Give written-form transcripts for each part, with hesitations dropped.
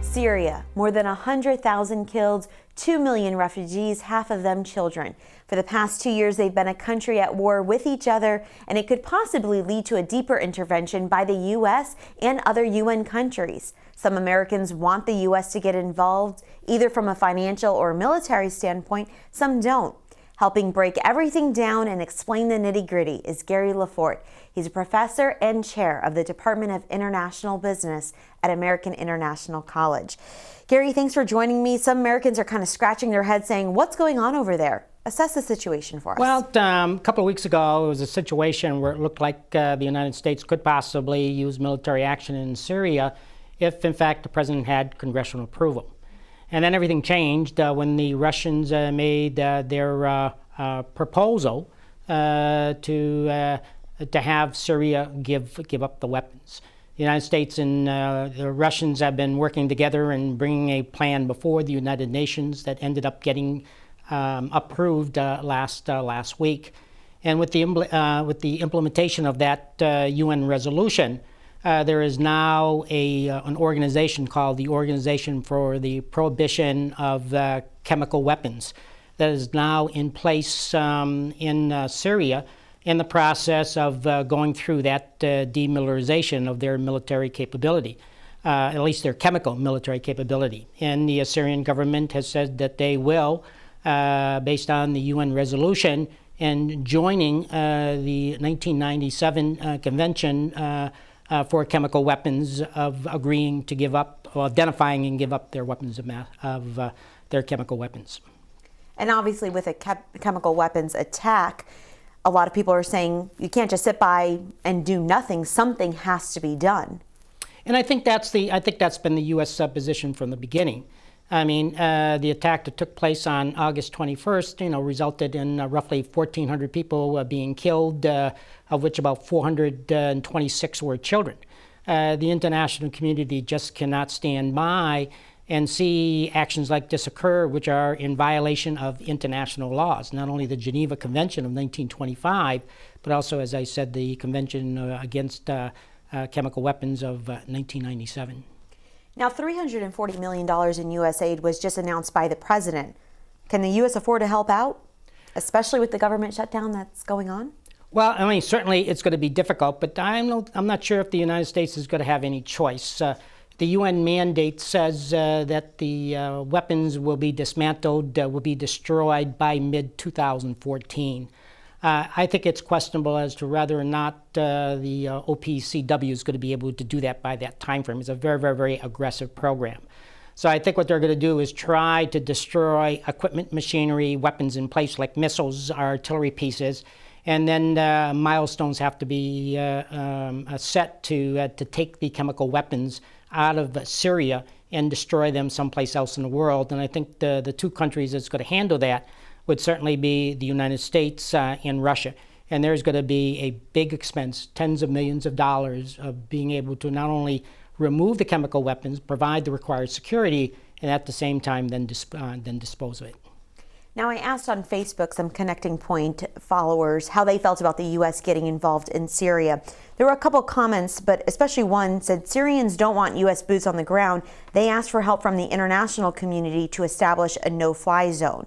Syria, more than 100,000 killed, 2 million refugees, half of them children. For the past 2 years, they've been a country at war with each other, and it could possibly lead to a deeper intervention by the U.S. and other UN countries. Some Americans want the U.S. to get involved, either from a financial or military standpoint. Some don't. Helping break everything down and explain the nitty-gritty is Gary Lefort. He's a professor and chair of the Department of International Business at American International College. Gary, thanks for joining me. Some Americans are kind of scratching their heads saying, what's going on over there? Assess the situation for us. Well, a couple of weeks ago, it was a situation where it looked like the United States could possibly use military action in Syria if, in fact, the president had congressional approval. And then everything changed when the Russians made their proposal to have Syria give up the weapons. The United States and the Russians have been working together and bringing a plan before the United Nations that ended up getting approved last week. And with the implementation of that UN resolution, there is now an organization called the Organization for the Prohibition of Chemical Weapons that is now in place in Syria in the process of going through that demilitarization of their military capability, at least their chemical military capability. And the Syrian government has said that they will, based on the UN resolution and joining the 1997 Convention for chemical weapons, of agreeing to give up, or identifying and give up their weapons of their chemical weapons. And obviously with a chemical weapons attack, a lot of people are saying you can't just sit by and do nothing. Something has to be done. And I think that's been the U.S. position from the beginning. I mean, the attack that took place on August 21st, resulted in roughly 1,400 people being killed, of which about 426 were children. The international community just cannot stand by and see actions like this occur, which are in violation of international laws, not only the Geneva Convention of 1925, but also, as I said, the Convention against Chemical Weapons of 1997. Now, $340 million in U.S. aid was just announced by the president. Can the U.S. afford to help out, especially with the government shutdown that's going on? Well, I mean, certainly it's going to be difficult, but I'm not sure if the United States is going to have any choice. The UN mandate says that the weapons will be dismantled, will be destroyed by mid-2014. I think it's questionable as to whether or not the OPCW is going to be able to do that by that time frame. It's a very, very, very aggressive program. So I think what they're going to do is try to destroy equipment, machinery, weapons in place like missiles, artillery pieces, and then milestones have to be set to take the chemical weapons out of Syria and destroy them someplace else in the world. And I think the two countries that's going to handle that would certainly be the United States and Russia. And there's going to be a big expense, tens of millions of dollars, of being able to not only remove the chemical weapons, provide the required security, and at the same time then dispose of it. Now, I asked on Facebook some Connecting Point followers how they felt about the U.S. getting involved in Syria. There were a couple comments, but especially one said Syrians don't want U.S. boots on the ground. They asked for help from the international community to establish a no-fly zone.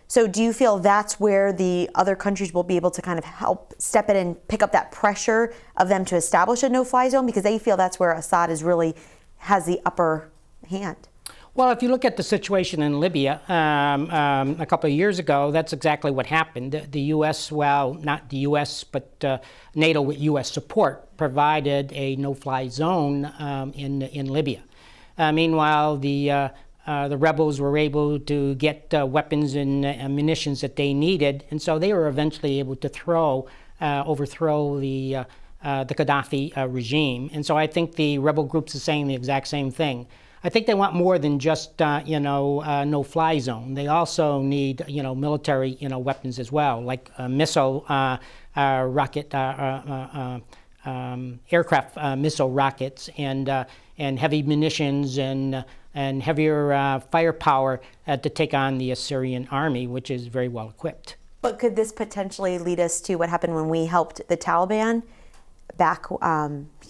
So do you feel that's where the other countries will be able to kind of help step in and pick up that pressure of them to establish a no-fly zone, because they feel that's where Assad has the upper hand? Well, if you look at the situation in Libya a couple of years ago, that's exactly what happened. The U.S., well, not the U.S., but NATO with U.S. support provided a no-fly zone in Libya. Meanwhile, the rebels were able to get weapons and munitions that they needed, and so they were eventually able to overthrow the Gaddafi regime. And so I think the rebel groups are saying the exact same thing. I think they want more than just no-fly zone. They also need military weapons as well, like missile rocket aircraft missile rockets and heavy munitions and heavier firepower to take on the Syrian army, which is very well equipped. But could this potentially lead us to what happened when we helped the Taliban back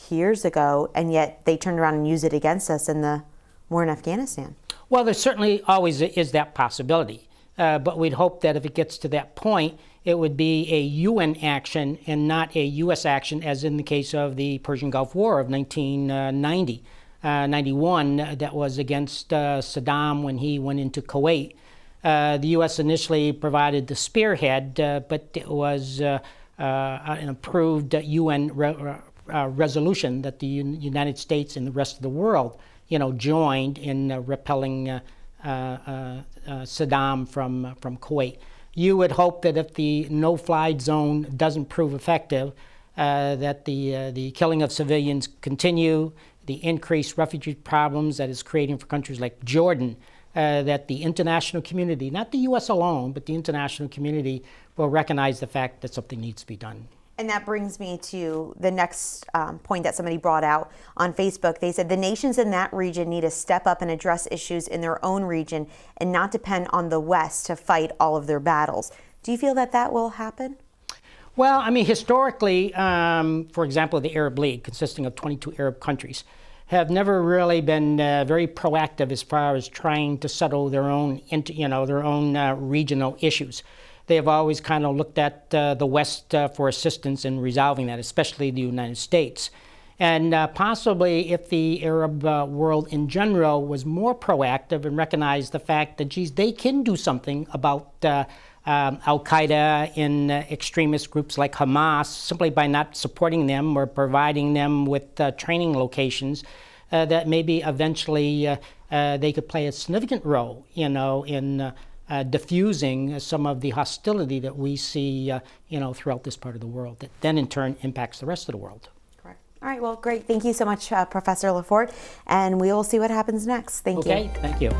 years ago, and yet they turned around and used it against us in the more in Afghanistan? Well, there certainly always is that possibility. But we'd hope that if it gets to that point, it would be a UN action and not a U.S. action, as in the case of the Persian Gulf War of 1990, 91, that was against Saddam when he went into Kuwait. The U.S. initially provided the spearhead, but it was an approved UN resolution that the United States and the rest of the world, joined in repelling Saddam from Kuwait. You would hope that if the no-fly zone doesn't prove effective, that the killing of civilians continue, the increased refugee problems that is creating for countries like Jordan, that the international community, not the U.S. alone, but the international community will recognize the fact that something needs to be done. And that brings me to the next point that somebody brought out on Facebook. They said the nations in that region need to step up and address issues in their own region and not depend on the West to fight all of their battles. Do you feel that that will happen? Well, I mean, historically, for example, the Arab League, consisting of 22 Arab countries, have never really been very proactive as far as trying to settle their own, regional issues. They have always kind of looked at the West for assistance in resolving that, especially the United States. And possibly if the Arab world in general was more proactive and recognized the fact that, geez, they can do something about Al-Qaeda and extremist groups like Hamas simply by not supporting them or providing them with training locations, that maybe eventually they could play a significant role, in diffusing some of the hostility that we see, throughout this part of the world, that then in turn impacts the rest of the world. Correct. All right, well, great. Thank you so much, Professor Lefort, and we will see what happens next. Thank you. Okay, thank you.